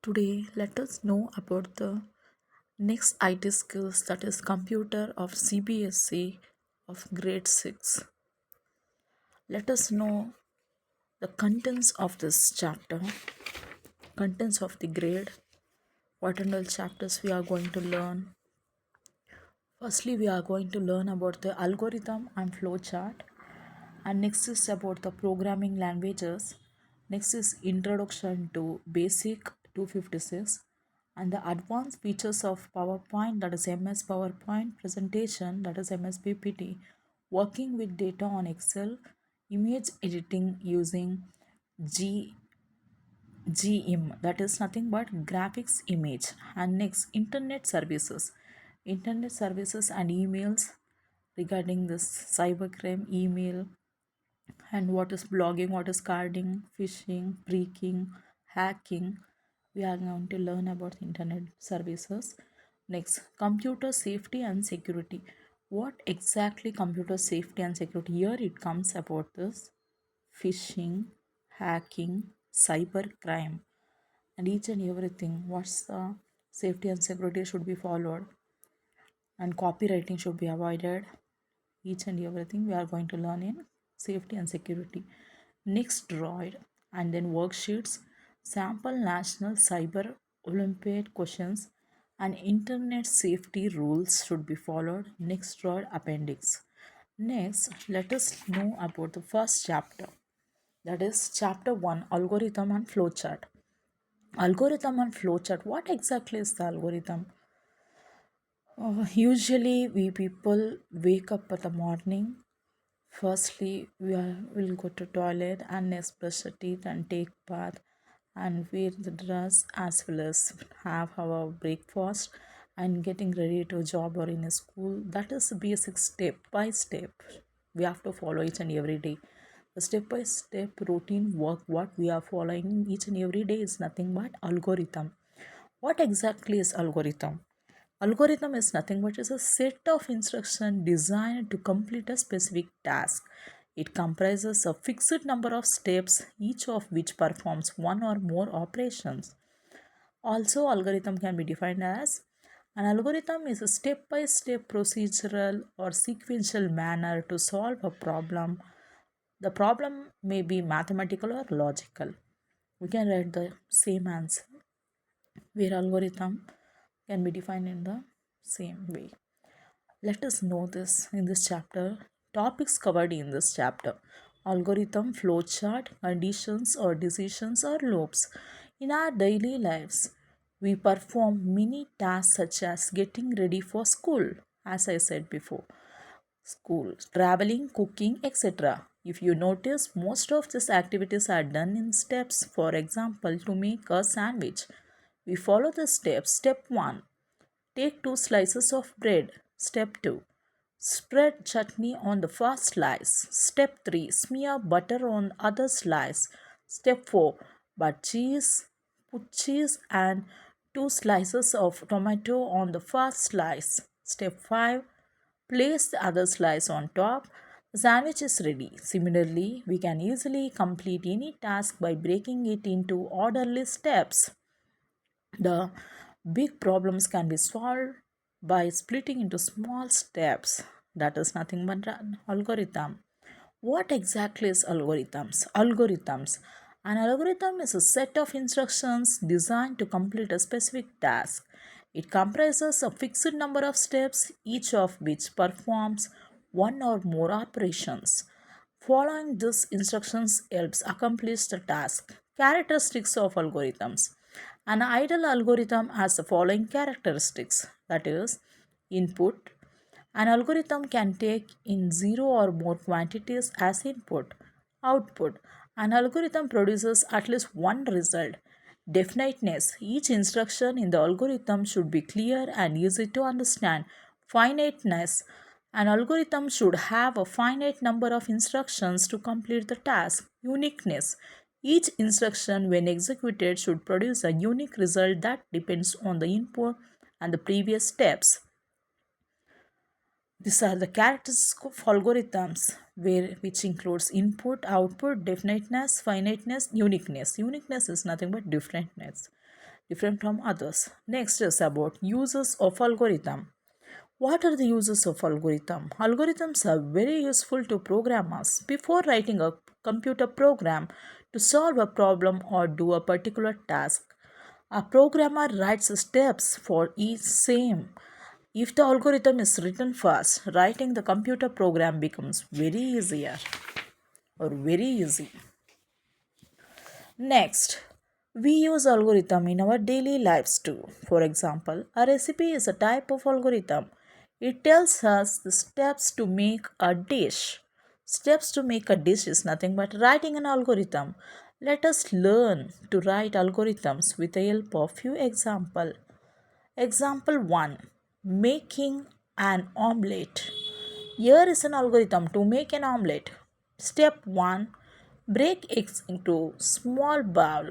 Today, let us know about the next IT skills, that is computer of CBSE of grade 6. Let us know the contents of this chapter, contents of the grade, what and all chapters we are going to learn. Firstly, we are going to learn about the algorithm and flowchart, and next is about the programming languages. Next is introduction to basic 256 and the advanced features of PowerPoint, that is MS PowerPoint presentation, that is MS PPT, working with data on Excel, image editing using G GIM, that is nothing but graphics image, and next internet services and emails regarding this cybercrime email, and what is blogging, what is carding, phishing, breaking, hacking. We are going to learn about internet services. Next, computer safety and security. What exactly computer safety and security? Here it comes about this phishing, hacking, cyber crime, and each and everything. What's the safety and security should be followed, and copywriting should be avoided. Each and everything we are going to learn in safety and security. Next, droid and then worksheets, sample national cyber olympiad questions, and internet safety rules should be followed. Next, droid appendix. Next, let us know about the first chapter, that is chapter 1, algorithm and flowchart. Algorithm and flowchart, what exactly is the algorithm? Usually we people wake up at the morning. Firstly, will go to toilet and next brush the teeth and take bath and wear the dress, as well as have our breakfast and getting ready to job or in a school. That is the basic step by step. We have to follow each and every day. The step by step routine work what we are following each and every day is nothing but algorithm. What exactly is algorithm? Algorithm is nothing but is a set of instructions designed to complete a specific task. It comprises a fixed number of steps, each of which performs one or more operations. Also, algorithm can be defined as an algorithm is a step-by-step procedural or sequential manner to solve a problem. The problem may be mathematical or logical. We can write the same answer where algorithm can be defined in the same way. Let us know this in this chapter. Topics covered in this chapter: algorithm, flowchart, conditions or decisions or loops. In our daily lives, we perform many tasks such as getting ready for school, as I said before, school, traveling, cooking, etc. If you notice, most of these activities are done in steps. For example, to make a sandwich, we follow the steps. Step 1, take 2 slices of bread. Step 2, spread chutney on the first slice. Step 3, smear butter on other slice. Step 4, put cheese and 2 slices of tomato on the first slice. Step 5, place the other slice on top. The sandwich is ready. Similarly, we can easily complete any task by breaking it into orderly steps. The big problems can be solved by splitting into small steps. That is nothing but an algorithm. What exactly is algorithms? Algorithms. An algorithm is a set of instructions designed to complete a specific task. It comprises a fixed number of steps, each of which performs one or more operations. Following these instructions helps accomplish the task. Characteristics of algorithms. An ideal algorithm has the following characteristics, that is, input. An algorithm can take in zero or more quantities as input. Output. An algorithm produces at least one result. Definiteness. Each instruction in the algorithm should be clear and easy to understand. Finiteness. An algorithm should have a finite number of instructions to complete the task. Uniqueness. Each instruction, when executed, should produce a unique result that depends on the input and the previous steps. These are the characteristics of algorithms, which includes input, output, definiteness, finiteness, uniqueness. Uniqueness is nothing but differentness. different from others. Next is about uses of algorithm. What are the uses of algorithm? Algorithms are very useful to programmers. Before writing a computer program to solve a problem or do a particular task, a programmer writes steps for each same. If the algorithm is written fast, writing the computer program becomes very easier or very easy. Next, we use algorithm in our daily lives too. For example, a recipe is a type of algorithm. It tells us the steps to make a dish. Steps to make a dish is nothing but writing an algorithm. Let us learn to write algorithms with the help of few examples. Example 1, making an omelette. Here is an algorithm to make an omelette. Step 1, break eggs into small bowl.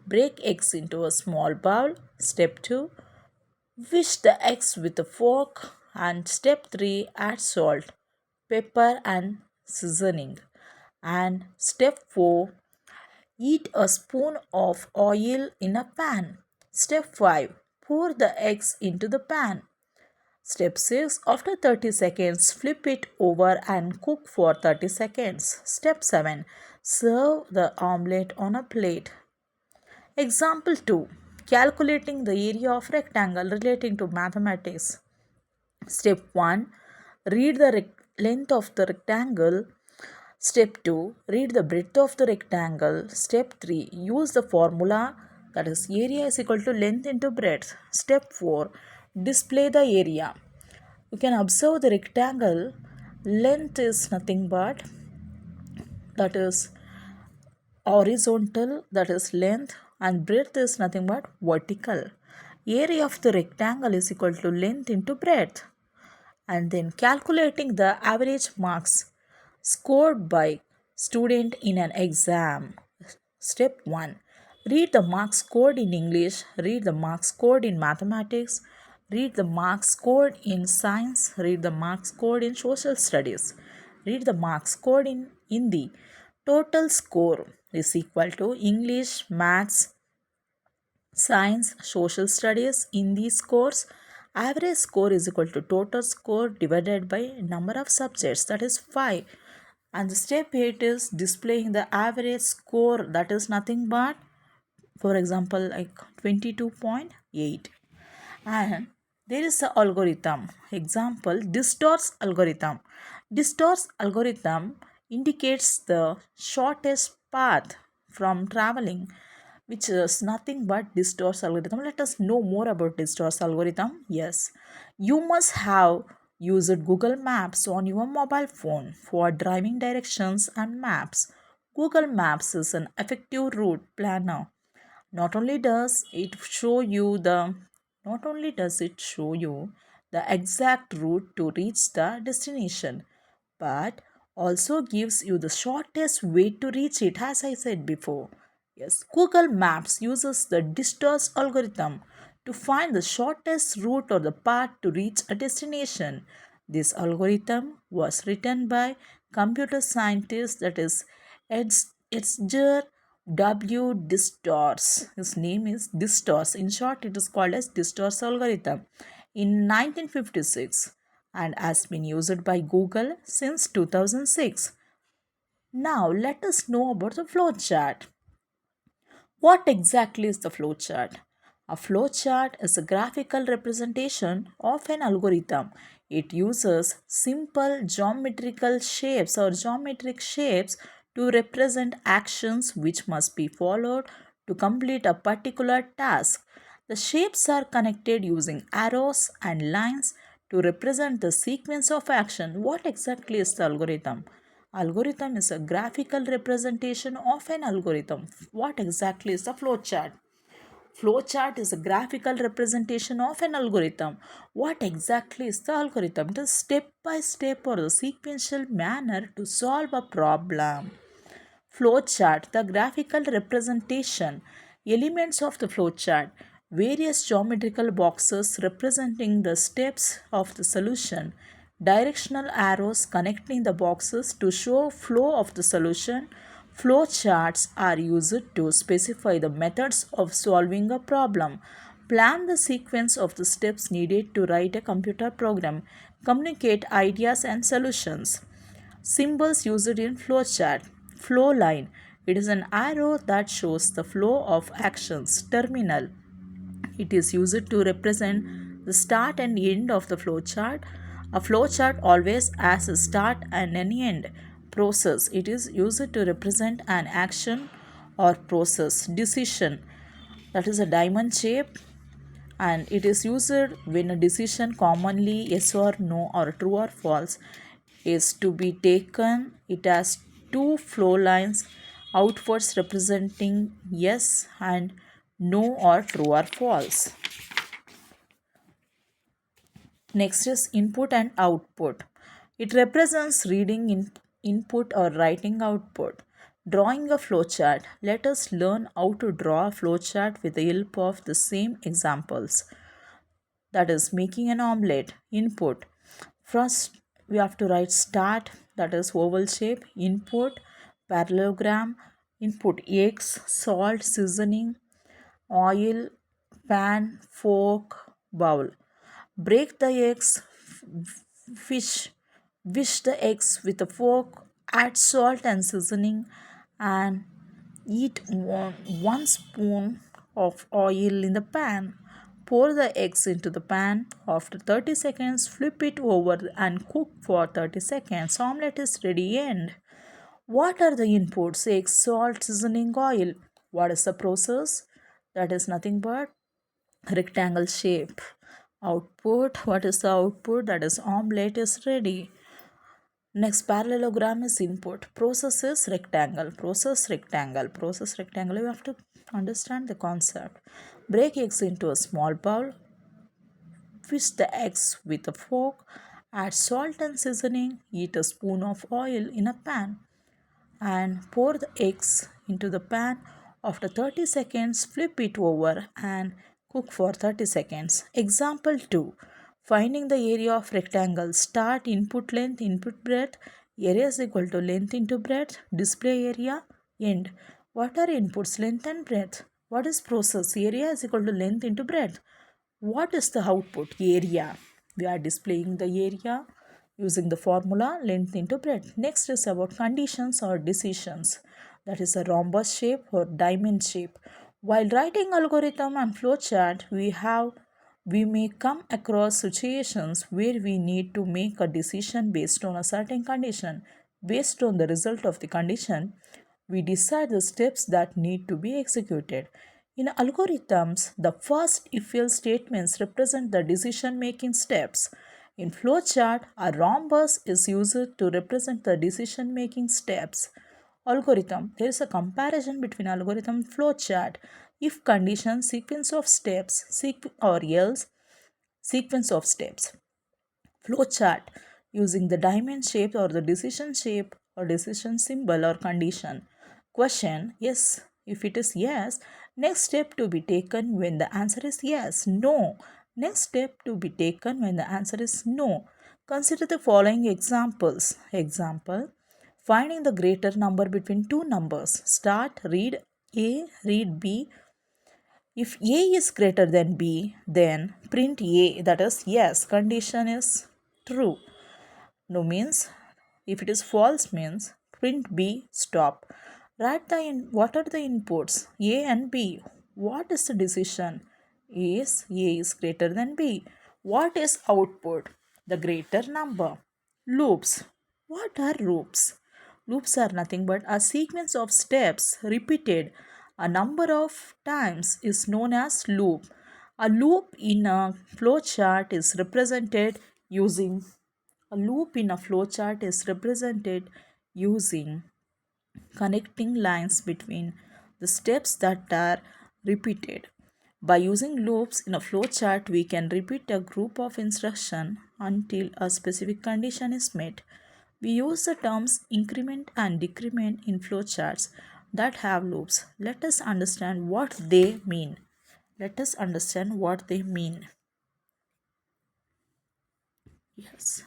Break eggs into a small bowl. Step 2, whisk the eggs with a fork. And step 3, add salt, pepper and seasoning. And step 4, heat a spoon of oil in a pan. Step 5, pour the eggs into the pan. Step 6, after 30 seconds, flip it over and cook for 30 seconds. Step 7, serve the omelette on a plate. Example 2, calculating the area of rectangle relating to mathematics. Step 1, read the length of the rectangle. Step 2, read the breadth of the rectangle. Step 3, use the formula, that is area is equal to length into breadth. Step 4, display the area. You can observe the rectangle length is nothing but, that is horizontal, that is length, and breadth is nothing but vertical. Area of the rectangle is equal to length into breadth. And then calculating the average marks scored by student in an exam. Step 1, read the marks scored in English, read the marks scored in mathematics, read the marks scored in science, read the marks scored in social studies, read the marks scored in Hindi. Total score is equal to English, maths, science, social studies. In these scores, average score is equal to total score divided by number of subjects, that is 5. And the step 8 is displaying the average score, that is nothing but, for example, like 22.8. And there is the algorithm. Example, distorts algorithm. Distorts algorithm indicates the shortest path from traveling, which is nothing but distorts algorithm. Let us know more about distorts algorithm. Yes, you must have used Google Maps on your mobile phone for driving directions and maps. Google Maps is an effective route planner. Not only does it show you the not only does it show you the exact route to reach the destination, but also gives you the shortest way to reach it, as I said before. Yes, Google Maps uses the distance algorithm to find the shortest route or the path to reach a destination. This algorithm was written by computer scientist, that is Edgar W. Distors. His name is Distors. In short, it is called as Distors algorithm in 1956 and has been used by Google since 2006. Now, let us know about the flowchart. What exactly is the flowchart? A flowchart is a graphical representation of an algorithm. It uses simple geometrical shapes or geometric shapes to represent actions which must be followed to complete a particular task. The shapes are connected using arrows and lines to represent the sequence of action. What exactly is the algorithm? Algorithm is a graphical representation of an algorithm. What exactly is the flowchart? Flowchart is a graphical representation of an algorithm. What exactly is the algorithm? It is step by step or the sequential manner to solve a problem. Flowchart, the graphical representation. Elements of the flowchart. Various geometrical boxes representing the steps of the solution. Directional arrows connecting the boxes to show flow of the solution. Flowcharts are used to specify the methods of solving a problem, plan the sequence of the steps needed to write a computer program, communicate ideas and solutions. Symbols used in flowchart. Flow line. It is an arrow that shows the flow of actions. Terminal. It is used to represent the start and end of the flowchart. A flowchart always has a start and an end. Process. It is used to represent an action or process. Decision. That is a diamond shape, and it is used when a decision, commonly yes or no or true or false, is to be taken. It has two flow lines outwards representing yes and no or true or false. Next is input and output. It represents reading input or writing output. Drawing a flowchart. Let us learn how to draw a flowchart with the help of the same examples. That is making an omelette. Input. First, we have to write start, that is oval shape. Input, parallelogram. Input eggs, salt, seasoning, oil, pan, fork, bowl. Break the eggs, fish, wish the eggs with a fork, add salt and seasoning, and eat one spoon of oil in the pan. Pour the eggs into the pan. After 30 seconds, flip it over and cook for 30 seconds. Omelette is ready. End. What are the inputs? Eggs, salt, seasoning, oil. What is the process? That is nothing but rectangle shape. Output. What is the output? That is omelette is ready. Next, parallelogram is input. Process is rectangle. Process rectangle. Process rectangle. You have to understand the concept. Break eggs into a small bowl. Whisk the eggs with a fork. Add salt and seasoning. Eat a spoon of oil in a pan and pour the eggs into the pan. After 30 seconds, flip it over and cook for 30 seconds. Example 2. Finding the area of rectangle. Start input length, input breadth. Area is equal to length into breadth. Display area. End. What are inputs? Length and breadth. What is process? Area is equal to length into breadth. What is the output? Area. We are displaying the area using the formula length into breadth. Next is about conditions or decisions. That is a rhombus shape or diamond shape. While writing algorithm and flowchart, we may come across situations where we need to make a decision based on a certain condition. Based on the result of the condition, we decide the steps that need to be executed. In algorithms, the first if else statements represent the decision making steps. In flowchart, a rhombus is used to represent the decision making steps. Algorithm. There is a comparison between algorithm and flowchart. If condition, sequence of steps, or else sequence of steps. Flowchart using the diamond shape or the decision shape or decision symbol or condition. Question. Yes. If it is yes, next step to be taken when the answer is yes. No. Next step to be taken when the answer is no. Consider the following examples. Example. Finding the greater number between two numbers. Start. Read A. Read B. If A is greater than B, then print A, that is yes, condition is true. No means if it is false means print B, stop. Write what are the inputs A and B. What is the decision? Is A is greater than B. What is output? The greater number. Loops. What are loops? Loops are nothing but a sequence of steps repeated a number of times is known as loop. A loop in a flowchart is represented using connecting lines between the steps that are repeated. By using loops in a flowchart, we can repeat a group of instructions until a specific condition is met. We use the terms increment and decrement in flowcharts that have loops. Let us understand what they mean. Yes.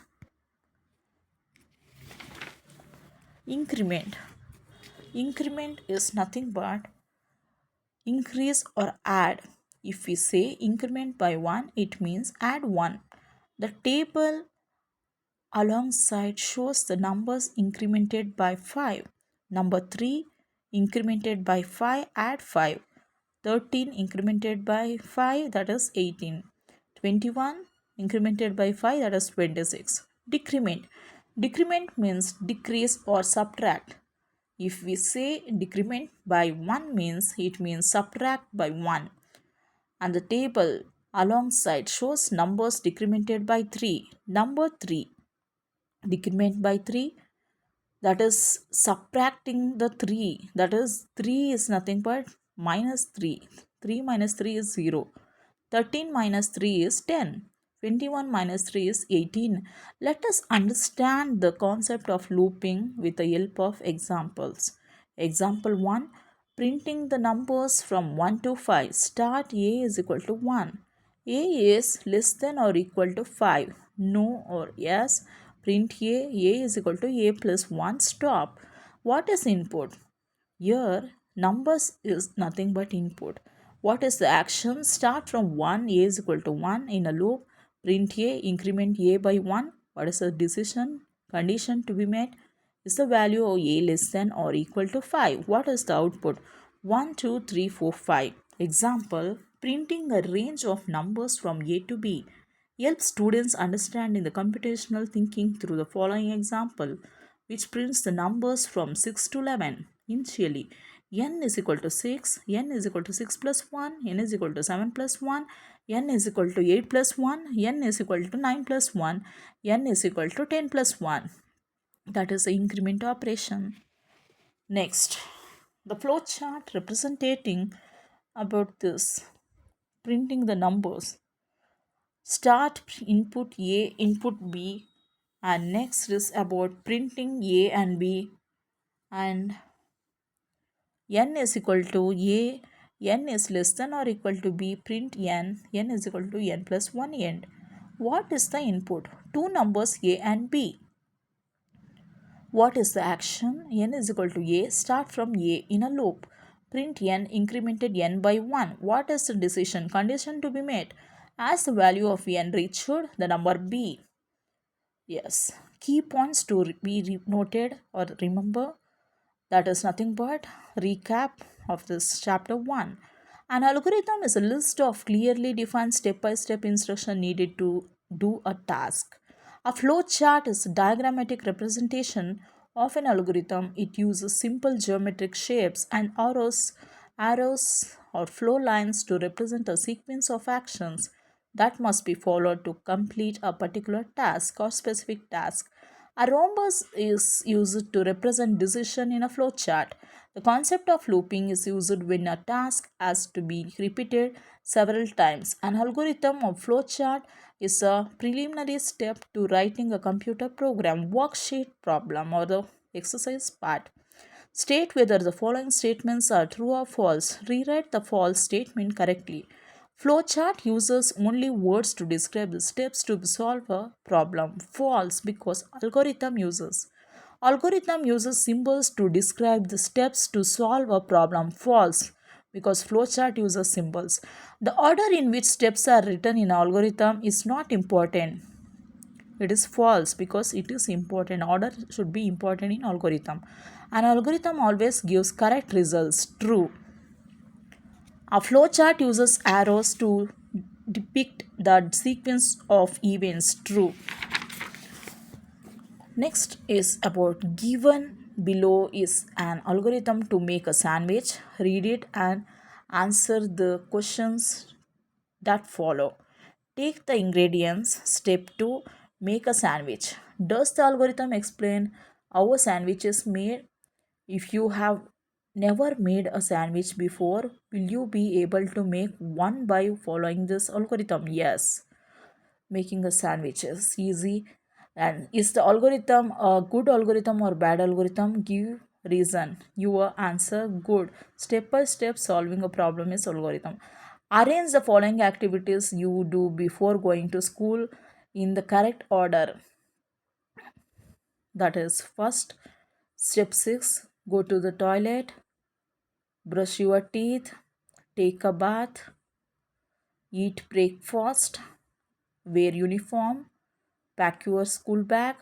Increment. Increment is nothing but increase or add. If we say increment by 1, it means add 1. The table alongside shows the numbers incremented by 5. Number 3 incremented by 5, add 5. 13 incremented by 5, that is 18. 21 incremented by 5, that is 26. Decrement. Decrement means decrease or subtract. If we say decrement by 1 means subtract by 1. And the table alongside shows numbers decremented by 3. Number 3 decrement by 3, that is subtracting the 3, that is 3 is nothing but minus 3. 3 minus 3 is 0. 13 minus 3 is 10. 21 minus 3 is 18. Let us understand the concept of looping with the help of examples. Example 1, printing the numbers from 1 to 5. Start A is equal to 1. A is less than or equal to 5. No or yes. Print A. A is equal to A plus 1. Stop. What is input? Here, numbers is nothing but input. What is the action? Start from 1, A is equal to 1 in a loop. Print A, increment A by 1. What is the decision? Condition to be met? Is the value of A less than or equal to 5? What is the output? 1, 2, 3, 4, 5. Example, printing a range of numbers from A to B. Help students understand in the computational thinking through the following example, which prints the numbers from 6 to 11. Initially, n is equal to 6, n is equal to 6 plus 1, n is equal to 7 plus 1, n is equal to 8 plus 1, n is equal to 9 plus 1, n is equal to 10 plus 1. That is the increment operation. Next, the flow chart representing about this printing the numbers. Start input A, input B, and next is about printing A and B, and n is equal to A, n is less than or equal to B, print n is equal to n plus 1 end. What is the input? Two numbers A and B. What is the action? N is equal to A, start from A in a loop. Print n incremented n by 1. What is the decision? Condition to be met. As the value of n reached the number B. Yes. Key points to be noted or remember, that is nothing but recap of this chapter 1. An algorithm is a list of clearly defined step-by-step instruction needed to do a task. A flow chart is a diagrammatic representation of an algorithm. It uses simple geometric shapes and arrows or flow lines to represent a sequence of actions that must be followed to complete a particular task or specific task. A rhombus is used to represent decision in a flowchart. The concept of looping is used when a task has to be repeated several times. An algorithm or flowchart is a preliminary step to writing a computer program, worksheet problem, or the exercise part. State whether the following statements are true or false. Rewrite the false statement correctly. Flowchart uses only words to describe the steps to solve a problem. False because algorithm uses symbols to describe the steps to solve a problem. False because flowchart uses symbols. The order in which steps are written in algorithm is not important. It is false because it is important. Order should be important in algorithm. An algorithm always gives correct results. True. A flowchart uses arrows to depict the sequence of events. True. Next is about given below is an algorithm to make a sandwich. Read it and answer the questions that follow. Take the ingredients. Step 2, make a sandwich. Does the algorithm explain how a sandwich is made? If you have never made a sandwich before, will you be able to make one by following this algorithm? Yes. Making a sandwich is easy. And is the algorithm a good algorithm or bad algorithm? Give reason. Your answer good. Step by step solving a problem is algorithm. Arrange the following activities you do before going to school in the correct order. That is first, step 6, Go to the toilet, brush your teeth, take a bath, eat breakfast, wear uniform, pack your school bag,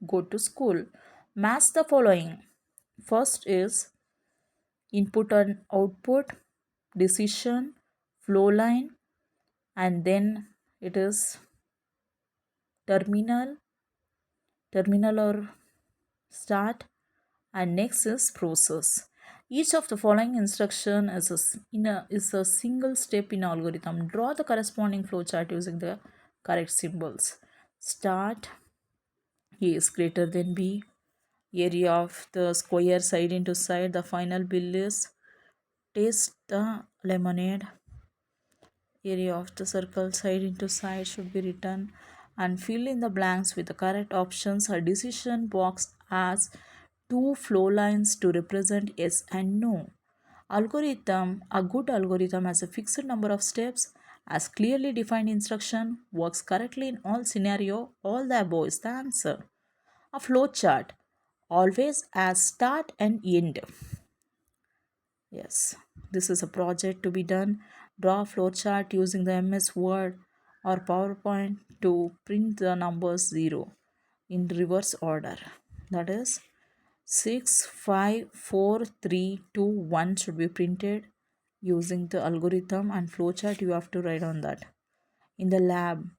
go to school. Match the following. First is input and output, decision, flow line, and then it is terminal, terminal or start, and next is process. Each of the following instruction is a single step in algorithm. Draw the corresponding flowchart using the correct symbols. Start, A is greater than B. Area of the square side into side. The final bill is taste the lemonade. Area of the circle side into side should be written, and fill in the blanks with the correct options. A decision box has two flow lines to represent yes and no. Algorithm, a good algorithm has a fixed number of steps, as clearly defined instruction, works correctly in all scenario. All the above is the answer. A flow chart always has start and end. Yes, this is a project to be done. Draw a flowchart using the MS Word or PowerPoint to print the numbers 0 in reverse order. That is 6, 5, 4, 3, 2, 1 should be printed using the algorithm and flowchart. You have to write on that. In the lab,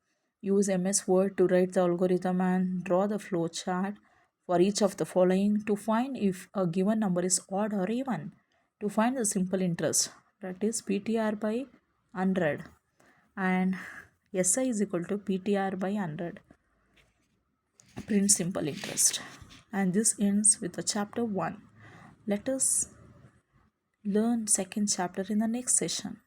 use MS Word to write the algorithm and draw the flowchart for each of the following to find if a given number is odd or even. To find the simple interest, that is PTR by 100, and SI is equal to PTR by 100. Print simple interest. And this ends with the chapter 1. Let us learn second chapter in the next session.